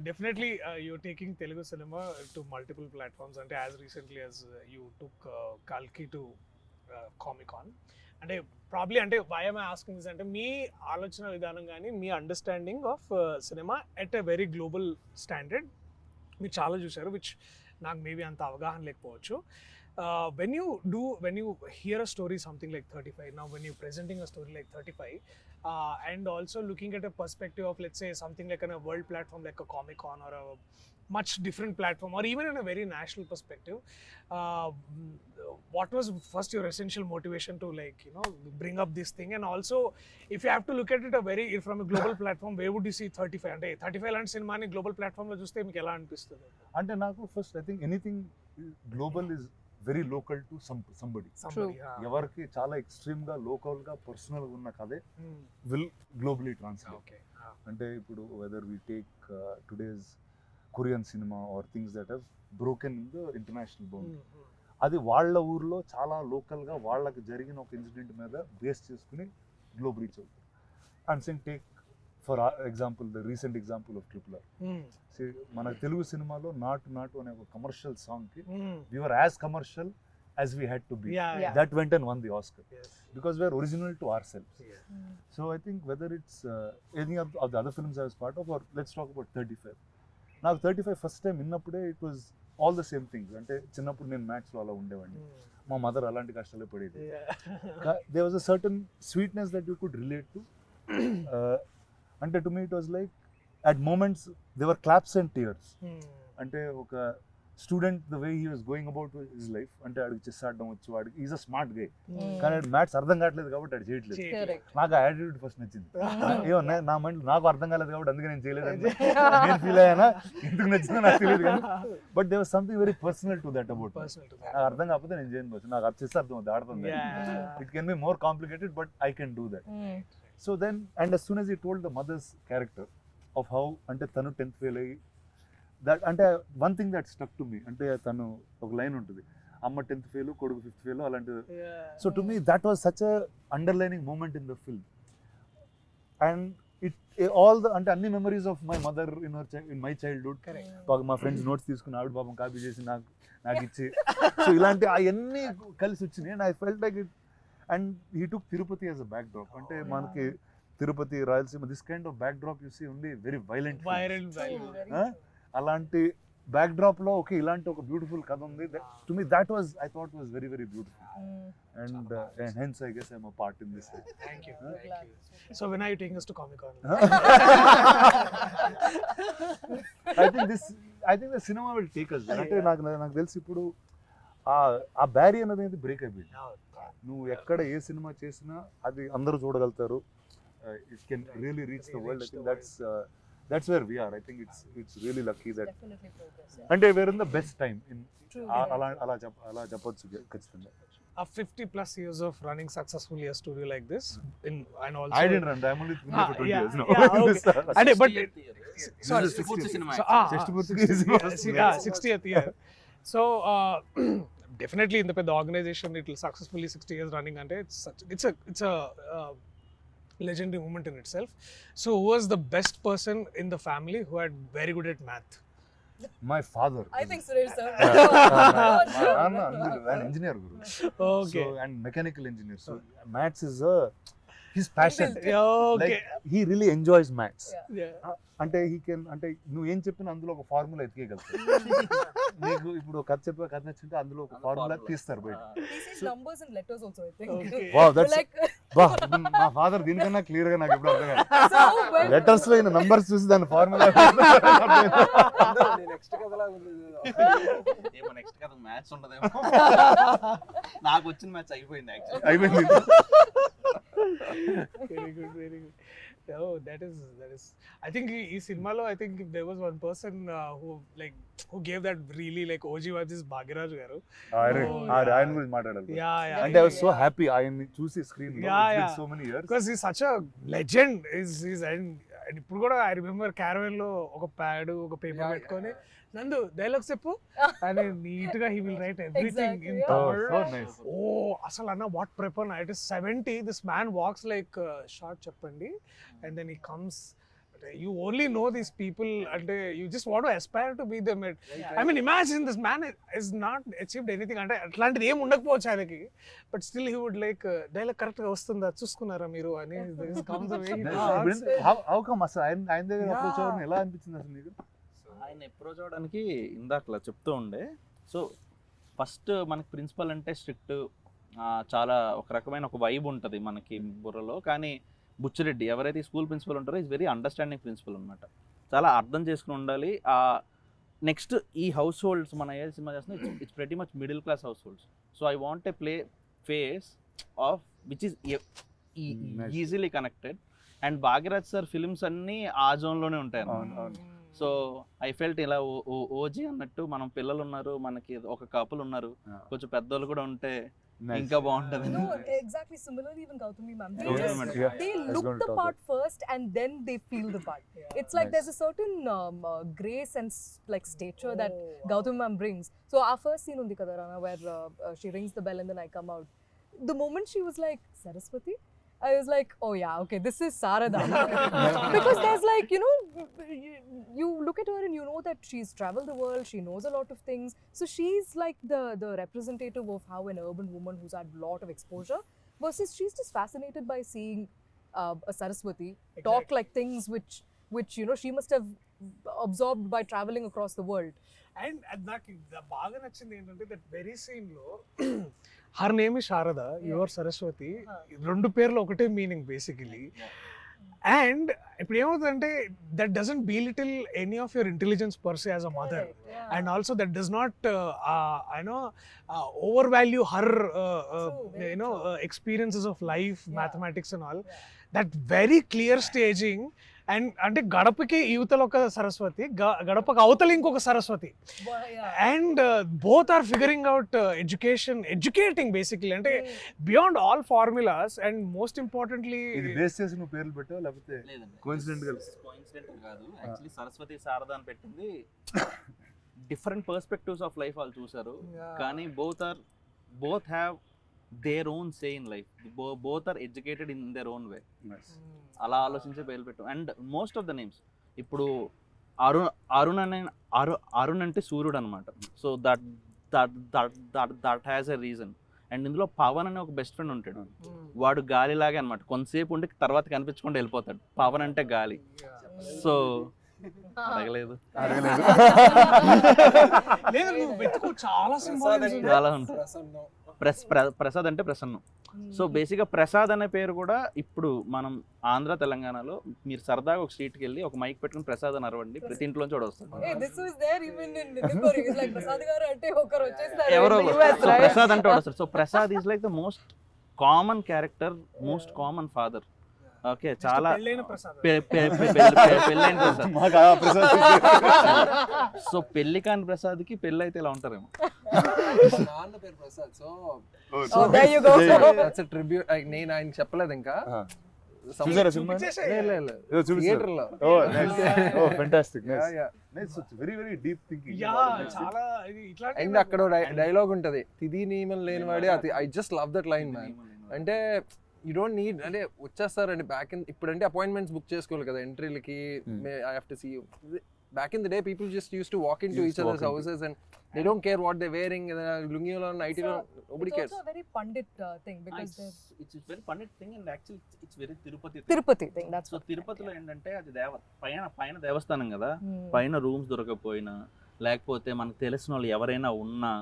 definitely you're taking Telugu cinema to multiple platforms. And as recently as you took Kalki to Comic Con, and probably అంటే why am I asking this అంటే మీ ఆలోచన విధానం కానీ మీ understanding of cinema at a very global standard మీరు చాలా చూశారు, which నాకు మేబీ అంత అవగాహన లేకపోవచ్చు. When you hear a story something like 35, now when you're presenting a story like 35, and also looking at a perspective of, let's say, something like on a world platform like a Comic Con or a much different platform, or even in a very national perspective, what was first your essential motivation to, like, you know, bring up this thing? And also, if you have to look at it from a global platform, where would you see 35? అంటే 35 లాంటి సినిమాని global ప్లాట్ఫామ్లో చూస్తే మీకు ఎలా అనిపిస్తుంది? అంటే నాకు first I think anything global is very local to somebody. ఎవరికి చాలా ఎక్స్ట్రీమ్ గా లోకల్ గా పర్సనల్ గా ఉన్న కథే విల్ గ్లోబలీ ట్రాన్స్లేట్. అంటే ఇప్పుడు whether we take today's Korean cinema or things that have broken in the international boundary, అది వాళ్ళ ఊర్లో చాలా లోకల్ గా వాళ్ళకి జరిగిన ఒక ఇన్సిడెంట్ మీద బేస్ చేసుకుని గ్లోబల్ రీచ్ అవుతుంది. And same take for example the recent example of triple R. మన తెలుగు సినిమాలో నాటు నాటు అనే ఒక కమర్షియల్ సాంగ్ కి we were as commercial as we had to be. That went and won the Oscar because we are original to ourselves. So I think whether it's any of the other films I was part of, or let's talk about 35. Now 35 first time విన్నప్పుడే it was all the same things. అంటే చిన్నప్పుడు నేను maths లో అలా ఉండేవాడిని, మా mother అలాంటి కష్టాలే పడేది. There was a certain sweetness that you could relate to. అంటే to me it was like at moments there were claps and tears. అంటే ఒక student the way he was going about his life, అంటే ఆడికి chess ఆడడం వచ్చు, వాడికి is a smart గే, కానీ maths అర్థం కావట్లేదు కాబట్టి ఆడు చేయట్లేదు. నాకు ఆ యాటిట్యూడ్ ఫస్ట్ నచ్చింది. ఏమో నా మైండ్ నాకు అర్థం కాలేదు కాబట్టి అందుకే నేను చేయలేదు నేను ఫీల్ అయ్యానా, ఎందుకు నచ్చిందో నాకు తెలియదు కానీ, but they was something very personal to that about. నాకు అర్థం కాకపోతే నేను చేయను పోవచ్చు, నాకు చెస్ అర్థం అవుతుంది, ఆడుతుంది. It can be more complicated but I can do that. So then and as soon as he told the mother's character of how అంటే తను 10th ఫెయిల్ అయ్యి, దట్ అంటే one thing that stuck to me, అంటే తను ఒక line ఉంటుంది, అమ్మ 10th fail కొడుకు 5th ఫెయిల్ అలాంటిది. So to me that was such a underlining moment in the film. And it all the అంటే అన్ని memories of my mother in my childhood, మా ఫ్రెండ్స్ నోట్స్ తీసుకుని ఆవిడ పాపం కాపీ చేసి నాకు ఇచ్చి, సో ఇలాంటి అవన్నీ కలిసి వచ్చినాయి. And I felt like it. And he took Tirupati as a backdrop. అంటే మనకి Tirupati, Rayalaseema, this kind of backdrop you see only very violent. అలాంటి బ్యాక్ డ్రాప్ లో ఓకే ఇలాంటి ఒక బ్యూటిఫుల్ కథ ఉంది. To me that was I thought was very very beautiful. And hence I guess I'm a part in this. Thank you. So when are you taking us to Comic Con? I think the cinema will take us. అంటే నాకు తెలిసి ఇప్పుడు ఆ barrier అనేది break అయిపోయింది. నువ్వు ఎక్కడ ఏ cinema చేసినా అది అందరూ చూడగలుగుతారు. It can really reach the world. I think that's where we are. I think it's really lucky that Definitely progress. అంటే we're in the best time in అలా చెప్పొచ్చు ఖచ్చితంగా. 50 plus years of running successfully a studio like this, and also I didn't run. I'm only for 20 years now. And but sorry, 60th cinema. 60th year. So definitely in the పెద్ద organization it will successfully 60 years running అంటే it's a legendary moment in itself. So who was the best person in the family who had very good at math? My father. I think Suresh sir. An engineer guru. Okay. So, and mechanical engineer. So maths is his passion. Okay. Like he really enjoys maths. Yeah. అంటే he can అంటే నువ్వు ఏం చెప్పినా అందులో ఒక formula ఎతికేయగలుగుతావు. నీకు ఇప్పుడు కథ చెప్పే కథ నచ్చింటే అందులో ఒక ఫార్ములా తీస్తారు బయట. He sees numbers and letters also, I think. Okay. Wow, that's Like మా ఫాదర్ దీనికన్నా క్లియర్ గా నాకు ఎప్పుడు అర్థం కాదు. so when లెటర్స్ లో నంబర్స్ చూసి దాని ఫార్ములా నెక్స్ట్ కథలా ఏమో నెక్స్ట్ కథ మ్యాథ్స్ ఉండదేమో. నాకు వచ్చిన మ్యాథ్స్ అయిపోయింది యాక్చువల్లీ. అయిపోయింది. Very good. Oh, that is I think ఈ సినిమాలో I think if there was one person who gave that really like OG vibes is Bhagiraj garu. ఆయన గురించి మాట్లాడాలి. Yeah. అంటే I was so happy ఆయన్ని చూసి స్క్రీన్ లో. It's been so many years. Because he's such a legend. And ఇప్పుడు కూడా I remember caravan లో ఒక ప్యాడ్ ఒక పేపర్ పెట్టుకొని నందు డైలాగ్ చెప్పు అని నీట్ గా he will write everything in Tamil. So nice. అసలు అన్న what proper it is 70. This man walks like short చెప్పండి, and then he comes You only know these people and you just want to aspire to be them. I mean, imagine this man is not achieved anything. అంటే అట్లాంటిది ఏం ఉండకపోవచ్చు ఆయనకి, but still he would like dialogue correct గా వస్తుందా చూసుకున్నారా మీరు అని How come అసలు ఆయన దగ్గర అప్రోచ్ అవ్వడం ఎలా అనిపించింది అసలు నీకు? ఆయన అప్రోచ్ అవడానికి ఇందాకలా చెప్తూ ఉండే. సో ఫస్ట్ మనకి ప్రిన్సిపల్ అంటే స్ట్రిక్ట్, చాలా ఒక రకమైన ఒక వైబ్ ఉంటుంది మనకి బుర్రలో. కానీ బుచ్చిరెడ్డి ఎవరైతే స్కూల్ ప్రిన్సిపల్ ఉంటారో ఈజ్ వెరీ అండర్స్టాండింగ్ ప్రిన్సిపల్ అనమాట. చాలా అర్థం చేసుకుని ఉండాలి. నెక్స్ట్ ఈ హౌస్ హోల్డ్స్ మన ఏ సినిమా చేస్తున్నా it's very much middle class house holds. So I want a play face of which is easily connected. And Bhagyaraj sir films అన్నీ ఆ జోన్లోనే ఉంటాయి. సో ఐ ఫెల్ట్ ఇలా ఓజీ అన్నట్టు మనం పిల్లలు ఉన్నారు, మనకి ఒక కపుల్ ఉన్నారు, కొంచెం పెద్దోళ్ళు కూడా ఉంటే ఇంకా బాగుంటది. No, exactly. Similarly, even Gautami ma'am, Gautami ma'am, yeah. they look the part first and then they feel the part. It's like there's a certain grace and like stature that Gautami ma'am brings. So our first scene undi kada Rana, where she rings the bell and then I come out. The moment she was like Saraswati, I was like, oh yeah, okay, this is Sarada. Because there's like, you know, you look at her and you know that she's traveled the world, she knows a lot of things. So she's like the representative of how an urban woman who's had a lot of exposure, versus she's just fascinated by seeing a Saraswati talk like things which you know she must have absorbed by traveling across the world. And నాకు బాగా నచ్చింది ఏంటంటే that very scene లో her name is Sharada, your Saraswati, రెండు పేర్లు ఒకటే meaning basically. And ఇప్పుడు ఏమవుతుందంటే that doesn't belittle any of your intelligence per se as a mother, and also that does not overvalue her experiences of life, mathematics and all. That very clear staging. And అంటే గడపకి యువతలు ఒక సరస్వతి, గడపకి అవతల ఇంకొక Saraswati, and both are figuring out educating basically, అంటే beyond all formulas. And most importantly ఇది base చేసి నువ్వు పేర్లు పెట్టావు లేకపోతే కోఇన్సిడెంట్ కాదు? యాక్చువల్లీ సరస్వతి శారద అని పెట్టింది డిఫరెంట్ పర్స్పెక్టివ్స్ ఆఫ్ లైఫ్ వాళ్ళు చూసారు. కానీ both have their own say in life. Both are educated in their own way. అలా ఆలోచించే పేర్లు పెట్టు. And most of the names ఇప్పుడు అరుణ్ అంటే సూర్యుడు అనమాట. So that has a reason. And ఇందులో పవన్ అనే ఒక బెస్ట్ ఫ్రెండ్ ఉంటాడు, వాడు గాలిలాగే అనమాట. కొంతసేపు ఉండి తర్వాత కనిపించకుండా వెళ్ళిపోతాడు. పవన్ అంటే గాలి. సో అడగలేదు, చాలా ఉంటుంది. ప్రసాద్ అంటే ప్రసన్నం. సో బేసిక్గా ప్రసాద్ అనే పేరు కూడా ఇప్పుడు మనం ఆంధ్ర తెలంగాణలో మీరు సరదాగా ఒక స్ట్రీట్కి వెళ్ళి ఒక మైక్ పెట్టుకుని ప్రసాద్ అని అరవండి, ప్రతి ఇంట్లో కూడా వస్తాడు. ఎవరో ప్రసాద్ అంటే వస్తారు. So Prasad is like the most common character, most common father. Okay, చాలా పెళ్ళైన ప్రసాద్. సో పెళ్లి కాని ప్రసాద్ కి పెళ్ళి అయితే ఇలా ఉంటారేమో. నాన్న పేరు Prasad. So Oh, there you go. That's a tribute. నేను ఆయన చెప్పలేదు ఇంకా. చూసారా సినిమా? థియేటర్ లో. Oh fantastic, nice. Yeah. Nice, very very deep thinking. చాలా ఇట్లాంటి అండ్ అక్కడ డైలాగ్ ఉంటది, తిది నియమం లేనివాడే అతి. I just love that line man. అంటే యూ డోంట్ నీడ్, అంటే వచ్చేస్తారండి బ్యాక్ ఇన్. ఇప్పుడు అంటే అపాయింట్మెంట్స్ బుక్ చేసుకోవాలి కదా ఎంట్రీలకి. I have to see you. Back in the day, people just used to walk into each other's houses and they don't care what they're wearing. Lungi lo, nighty lo, nobody cares. It's also a very Pandit thing because it's very Pandit thing and actually it's very Tirupati thing. That's so తిరుపతిలో ఏంటంటే అది పైన దేవస్థానం కదా, పైన rooms దొరకకపోయినా లేకపోతే మనకు తెలిసిన వాళ్ళు ఎవరైనా ఉన్నా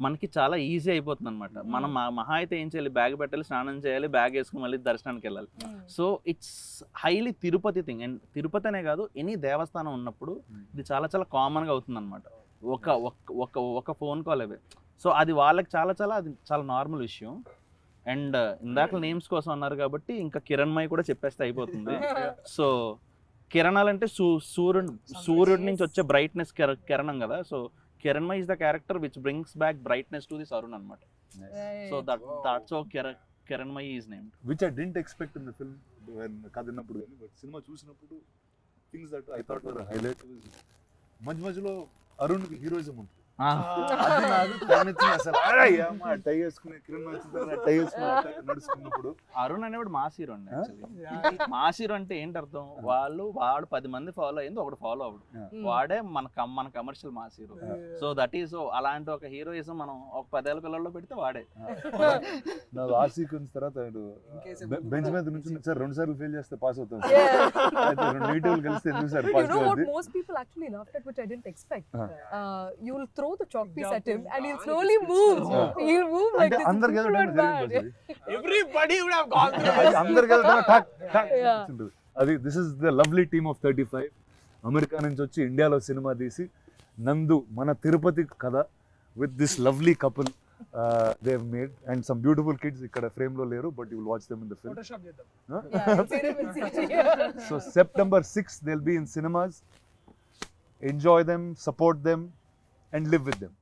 మనకి చాలా ఈజీ అయిపోతుంది అనమాట. మనం మహా అయితే ఏం చేయాలి, బ్యాగ్ పెట్టాలి, స్నానం చేయాలి, బ్యాగ్ వేసుకుని మళ్ళీ దర్శనానికి వెళ్ళాలి. So it's highly Tirupati thing. And Tirupati అనే కాదు, ఎనీ దేవస్థానం ఉన్నప్పుడు ఇది చాలా చాలా కామన్గా అవుతుంది అనమాట. ఒక ఫోన్ కాల్ అవే. సో అది వాళ్ళకి అది చాలా నార్మల్ విషయం. అండ్ ఇందాక నేమ్స్ కోసం అన్నారు కాబట్టి ఇంకా కిరణ్మయి కూడా చెప్పేస్తే అయిపోతుంది. సో కిరణాలంటే సూర్యుడి నుంచి వచ్చే బ్రైట్నెస్ కిరణం కదా. So Kiranmai is the character which brings back brightness to this Arun anamata. So that's how Kiranmai is named. Which I didn't expect in the film when kadinappudu gaani, but cinema చూసినప్పుడు things that I thought were a highlight was మధ్యలో అరుణ్ కి heroism ఉంటుంది. అది నాకు తలనొచ్చింది అసలు. అయ్యా అమ్మ, టై వేసుకుని కిరణ్ వచ్చిన టై వేసుకుని అట్లా నడుచుకున్నప్పుడు అరుణ్ అనేవాడు మాస్ హీరో అండి actually. మాస్ హీరో అంటే ఏంటి అర్థం, వాడు 10 మంది ఫాలో అయింది, ఒకటి ఫాలో అవడు, వాడే మన commercial mass hero. So that is అలాంటి ఒక హీరోయిజం మనం ఒక 10 ఏళ్ళ పిల్లల్లో పెడితే వాడే. నాకు ఆ సీక్వెన్స్ తర్వాత బెంచ్ మీద నుంచి సార్ 2 సార్లు ఫెయిల్ చేస్తే పాస్ అవుతాం Yeah. అయితే 2 నెగిటివ్ కలిస్తే ఎందుకు sir You pass know what అవుతుంది. most people actually laughed at, which I didn't expect. Uh. You'll throw the chalk piece at him and he'll slowly move. He'll move like అంటే this. అందరికి People వెళ్ళడం were bad. జరిగింది. Everybody would have gone through అది this. అందరికి వెళ్ళడం ఠక్ ఠక్ Yeah. ఉంటుంది. అది this is the lovely team of 35 America నుంచి వచ్చి ఇండియాలో సినిమా తీసి నందు మన తిరుపతి కథ with this lovely couple they have made and some beautiful kids ఇక్కడ ఫ్రేమ్ లో లేరు but you will watch them in the film. Photoshop చేద్దాం. Yeah, I'll see them in CG. So September 6th they'll be in cinemas. Enjoy them, support them and live with them.